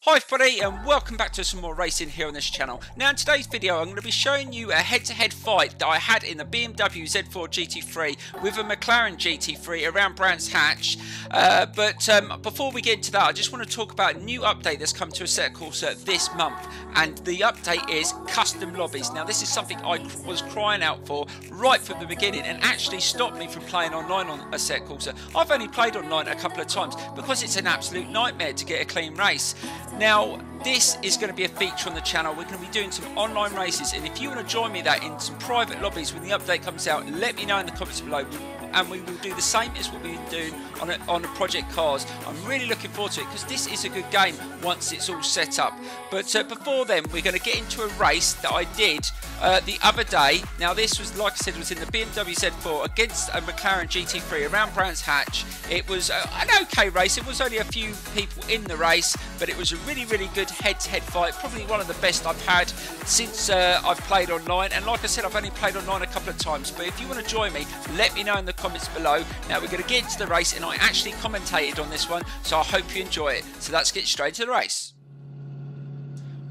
Hi everybody and welcome back to some more racing here on this channel. Now in today's video I'm going to be showing you a head-to-head fight that I had in the BMW Z4 GT3 with a McLaren GT3 around Brands Hatch. But before we get into that, I just want to talk about a new update that's come to Assetto Corsa this month, and the update is custom lobbies. Now this is something I was crying out for right from the beginning and actually stopped me from playing online on Assetto Corsa. I've only played online a couple of times because it's an absolute nightmare to get a clean race. Now, this is going to be a feature on the channel. We're going to be doing some online races, and if you want to join me that in some private lobbies when the update comes out, let me know in the comments below, and we will do the same as what we've been doing on the Project Cars. I'm really looking forward to it because this is a good game once it's all set up. But before then, we're going to get into a race that I did the other day. Now this was, like I said, was in the BMW Z4 against a McLaren GT3 around Brands Hatch. It was an okay race. It was only a few people in the race, but it was a really good head-to-head fight. Probably one of the best I've had since I've played online. And like I said, I've only played online a couple of times. But if you want to join me, let me know in the comments below. Now we're going to get into the race, and I actually commentated on this one, so I hope you enjoy it. So let's get straight to the race.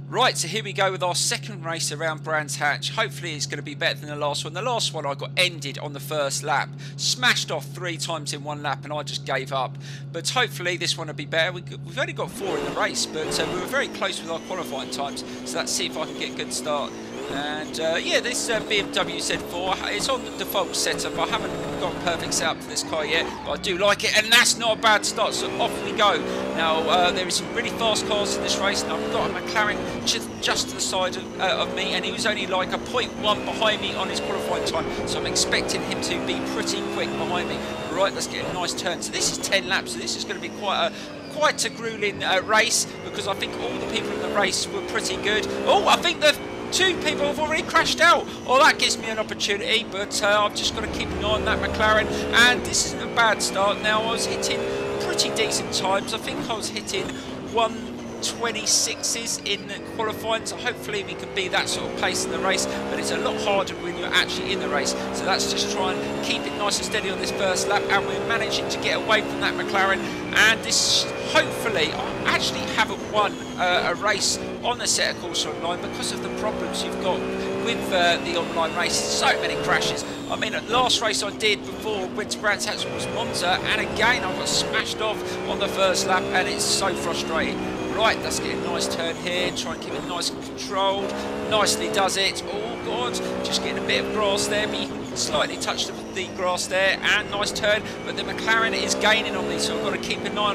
Right, so here we go with our second race around Brands Hatch. Hopefully it's going to be better than the last one. The last one I got ended on the first lap. Smashed off 3 times in one lap and I just gave up. But hopefully this one will be better. We've only got 4 in the race, but we were very close with our qualifying times. So let's see if I can get a good start. And yeah, this BMW Z4, it's on the default setup. I haven't got a perfect setup for this car yet, but I do like it, and that's not a bad start, so off we go. Now there is some really fast cars in this race, and I've got a McLaren just to the side of me, and he was only like a 0.1 behind me on his qualifying time, so I'm expecting him to be pretty quick behind me. Right, let's get a nice turn. So this is 10 laps, so this is going to be quite a grueling race, because I think all the people in the race were pretty good. Oh, I think the 2 people have already crashed out. Oh, that gives me an opportunity, but I've just got to keep an eye on that McLaren, and this isn't a bad start. Now I was hitting pretty decent times. I think I was hitting 1:26s in qualifying, so hopefully we can be that sort of pace in the race, but it's a lot harder when you're actually in the race. So let's just try and keep it nice and steady on this first lap, and we're managing to get away from that McLaren, and this, hopefully, I actually haven't won a race on the Assetto Corsa online because of the problems you've got with the online races. So many crashes. I mean, the last race I did before went to Brands Hatch was Monza, and again I got smashed off on the first lap, and it's so frustrating. Right, let's get a nice turn here, try and keep it nice and controlled. Nicely does it. Oh god, just getting a bit of grass there, but you can slightly touch the grass there, and nice turn. But the McLaren is gaining on me, so I've got to keep an eye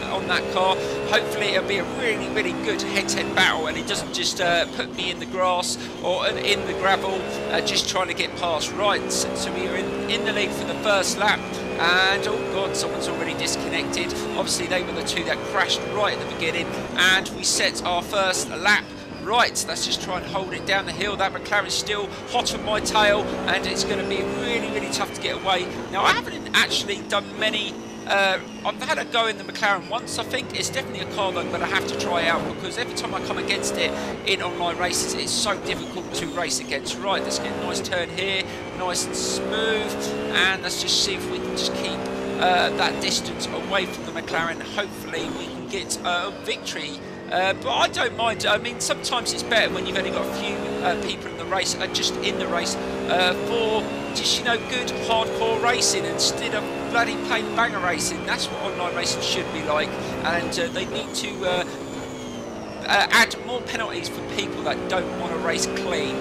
on that car. Hopefully it'll be a really good head-to-head battle, and it doesn't just put me in the grass or in the gravel, just trying to get past. Right, so we are in the lead for the first lap. And oh god, someone's already disconnected. Obviously they were the 2 that crashed right at the beginning, and we set our first lap. Right, let's just try and hold it down the hill. That McLaren's still hot on my tail, and it's going to be really tough to get away. Now I haven't actually done many. I've had a go in the McLaren once. I think it's definitely a car that I'm going to have to try out, because every time I come against it in online races, it's so difficult to race against. Right, let's get a nice turn here, nice and smooth, and let's just see if we can just keep that distance away from the McLaren. Hopefully we can get a victory. But I don't mind. I mean, sometimes it's better when you've only got a few people in the race, just in the race, for just, you know, good hardcore racing instead of bloody plain banger racing. That's what online racing should be like, and they need to add more penalties for people that don't want to race clean.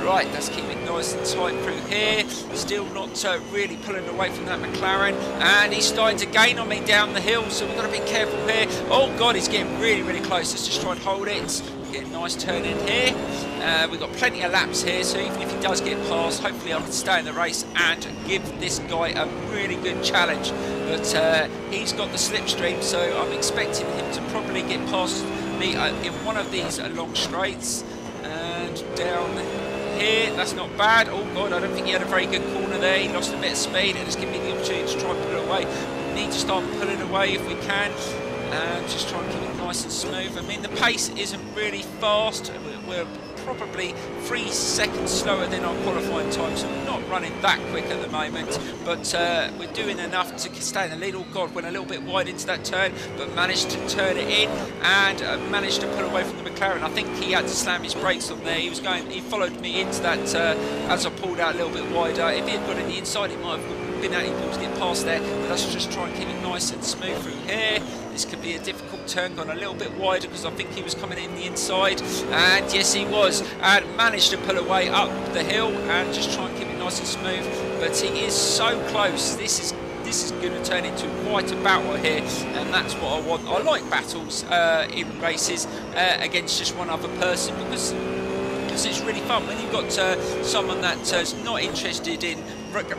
Right, let's keep it nice and tight through here. Still not really pulling away from that McLaren, and he's starting to gain on me down the hill, so we've got to be careful here. Oh god, he's getting really close. Let's just try and hold it. Get a nice turn in here. We've got plenty of laps here, so even if he does get past, hopefully I can stay in the race and give this guy a really good challenge. But he's got the slipstream, so I'm expecting him to probably get past me in one of these long straights. And down here, that's not bad. Oh god, I don't think he had a very good corner there. He lost a bit of speed, and it's given me the opportunity to try and pull it away. We need to start pulling away if we can, and just try and keep it nice and smooth. I mean, the pace isn't really fast. We're probably 3 seconds slower than our qualifying time, so we're not running that quick at the moment, but we're doing enough to stay in the lead. Oh God, went a little bit wide into that turn, but managed to turn it in and managed to pull away from the McLaren. I think he had to slam his brakes on there. He followed me into that as I pulled out a little bit wider. If he had got in the inside, it might have been able to get past there, but let's just try and keep it nice and smooth through here. This could be a difficult turn, gone a little bit wider because I think he was coming in the inside, and yes he was, and managed to pull away up the hill and just try and keep it nice and smooth, but he is so close. This is going to turn into quite a battle here, and that's what I want. I like battles in races against just one other person, because it's really fun when you've got someone that's not interested in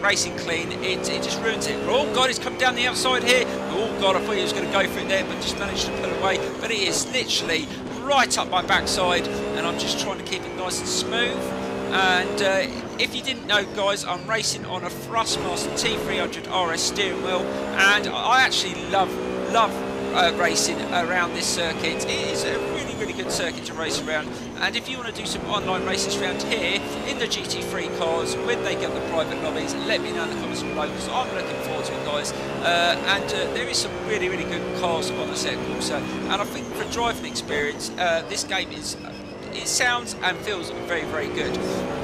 racing clean. It just ruins it. Oh God, he's come down the outside here. Oh God, I thought he was going to go for it there, but just managed to pull away. But it is literally right up my backside, and I'm just trying to keep it nice and smooth. And if you didn't know, guys, I'm racing on a Thrustmaster T300 RS steering wheel, and I actually love racing around this circuit. It is a really good circuit to race around, and if you want to do some online races around here in the GT3 cars when they get the private lobbies, let me know in the comments below, because I'm looking forward to it, guys. And there is some really good cars on the Assetto Corsa, and I think for driving experience, this game is it sounds and feels very good,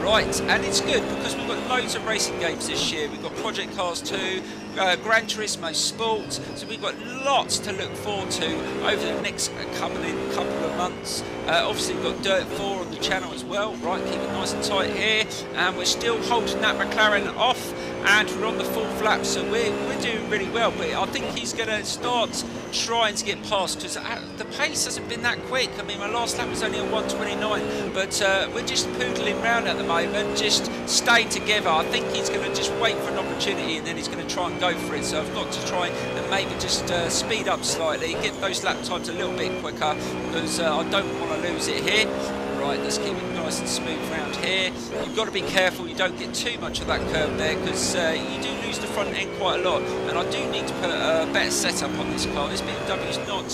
right? And it's good because we've got loads of racing games this year. We've got Project Cars 2, Gran Turismo Sport, so we've got lots to look forward to over the next couple of months. Obviously we've got Dirt 4 on the channel as well, right? Keep it nice and tight here, and we're still holding that McLaren off, and we're on the 4th lap, so we're doing really well. But I think he's going to start trying to get past, because the pace hasn't been that quick. I mean, my last lap was only a 1:29, but we're just poodling round at the moment, just staying together. I think he's going to just wait for an opportunity, and then he's going to try and go for it. So I've got to try and maybe just speed up slightly, get those lap times a little bit quicker, because I don't want to lose it here. Right, let's keep it nice and smooth around here. You've got to be careful you don't get too much of that curve there, because you do lose the front end quite a lot, and I do need to put a better setup on this car. This BMW is not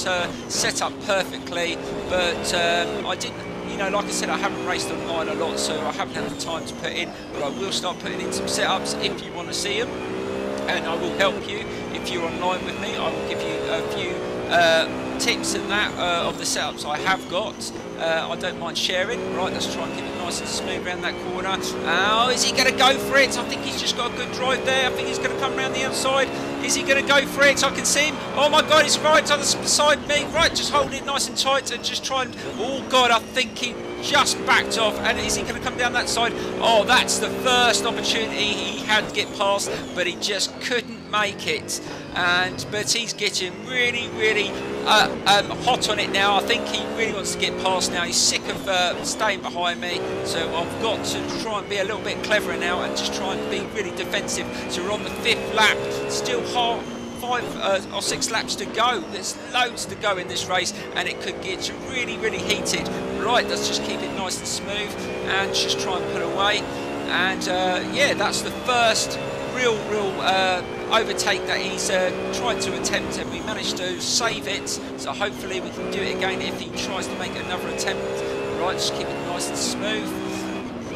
set up perfectly, but I didn't, you know, like I said, I haven't raced online a lot, so I haven't had the time to put in, but I will start putting in some setups if you want to see them, and I will help you if you're online with me. I will give you a few tips and that of the setups I have got. I don't mind sharing. Right, let's try and keep it nice and smooth around that corner. Oh, is he going to go for it? I think he's just got a good drive there. I think he's going to come around the outside. Is he going to go for it? I can see him. Oh my God, he's right on the side of me. Right, just hold it nice and tight and just try and... Oh God, I think he just backed off. And is he going to come down that side? Oh, that's the first opportunity he had to get past, but he just couldn't make it. But he's getting really hot on it now. I think he really wants to get past now. He's sick of staying behind me, so I've got to try and be a little bit cleverer now and just try and be really defensive. So we're on the 5th lap, still 5 or 6 laps to go. There's loads to go in this race, and it could get really heated. Right, let's just keep it nice and smooth and just try and pull away. And yeah, that's the first real overtake that he's tried to attempt, and we managed to save it, so hopefully we can do it again if he tries to make another attempt. Right, just keep it nice and smooth,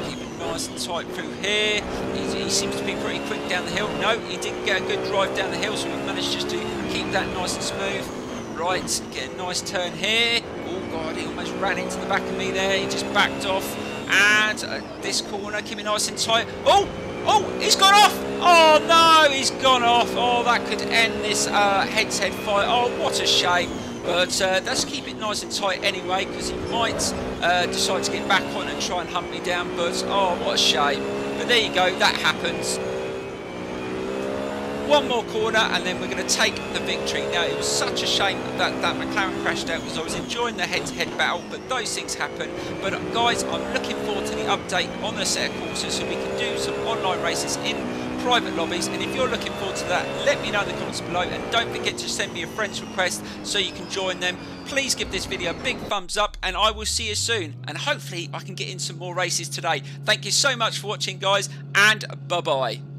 keep it nice and tight through here. He seems to be pretty quick down the hill. No, he didn't get a good drive down the hill, so we managed just to keep that nice and smooth. Right, get a nice turn here. Oh God, he almost ran into the back of me there. He just backed off, and this corner, keep it nice and tight. Oh, he's gone off! Oh no, he's gone off. Oh, that could end this head-to-head fight. Oh, what a shame. But let's keep it nice and tight anyway, because he might decide to get back on and try and hunt me down. But oh, what a shame. But there you go, that happens. One more corner and then we're going to take the victory. Now, it was such a shame that McLaren crashed out, because I was enjoying the head-to-head battle, but those things happen. But guys, I'm looking forward to the update on the Assetto Corsa, so we can do some online races in private lobbies. And if you're looking forward to that, let me know in the comments below, and don't forget to send me a friend's request so you can join them. Please give this video a big thumbs up, and I will see you soon, and hopefully I can get in some more races today. Thank you so much for watching, guys, and bye bye.